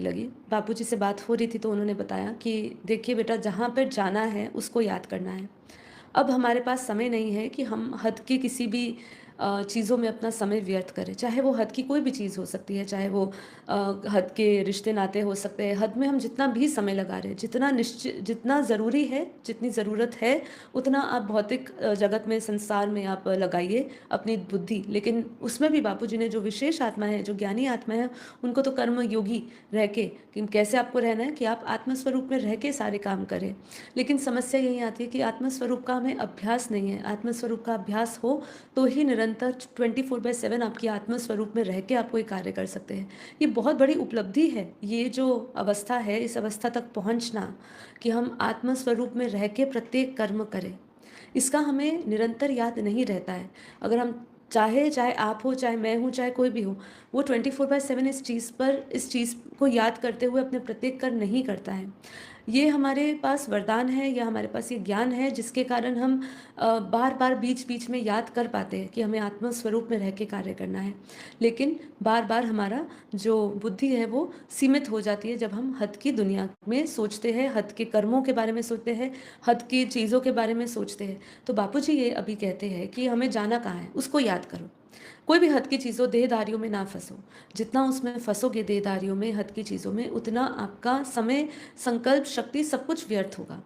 लगी। बापूजी से बात हो रही थी तो उन्होंने बताया कि देखिए बेटा, जहाँ पर जाना है उसको याद करना है। अब हमारे पास समय नहीं है कि हम हद की किसी भी चीज़ों में अपना समय व्यर्थ करें, चाहे वो हद की कोई भी चीज़ हो सकती है, चाहे वो हद के रिश्ते नाते हो सकते हैं। हद में हम जितना भी समय लगा रहे हैं, जितना ज़रूरी है, जितनी ज़रूरत है, उतना आप भौतिक जगत में, संसार में आप लगाइए अपनी बुद्धि। लेकिन उसमें भी बापूजी ने जो विशेष आत्मा है, जो ज्ञानी आत्मा है, उनको तो कर्म योगी रह के, कि कैसे आपको रहना है कि आप आत्मस्वरूप में रह के सारे काम करें। लेकिन समस्या यही आती है कि आत्मस्वरूप का हमें अभ्यास नहीं है। आत्मस्वरूप का अभ्यास हो तो ही निरंतर 24/7 आपकी आत्मस्वरूप में रह के आप कोई कार्य कर सकते हैं। ये बहुत बड़ी उपलब्धि है, ये जो अवस्था है, इस अवस्था तक पहुँचना कि हम आत्मस्वरूप में रह के प्रत्येक कर्म करें। इसका हमें निरंतर याद नहीं रहता है। अगर हम चाहे आप हो, चाहे मैं हूँ, चाहे कोई भी हो, वो 24/7 इस चीज़ को याद करते हुए अपने प्रत्येक कर्म नहीं करता है। ये हमारे पास वरदान है, या हमारे पास ये ज्ञान है जिसके कारण हम बार-बार बीच-बीच में याद कर पाते हैं कि हमें आत्म स्वरूप में रह के कार्य करना है। लेकिन बार-बार हमारा जो बुद्धि है वो सीमित हो जाती है जब हम हद की दुनिया में सोचते हैं, हद के कर्मों के बारे में सोचते हैं, हद की चीज़ों के बारे में सोचते हैं। तो बापूजी ये अभी कहते हैं कि हमें जाना कहाँ है, उसको याद करो। कोई भी हद की चीज़ों, देहधारियों में ना फँसो। जितना उसमें फँसोगे देहधारियों में, हद की चीज़ों में, उतना आपका समय, संकल्प शक्ति सब कुछ व्यर्थ होगा।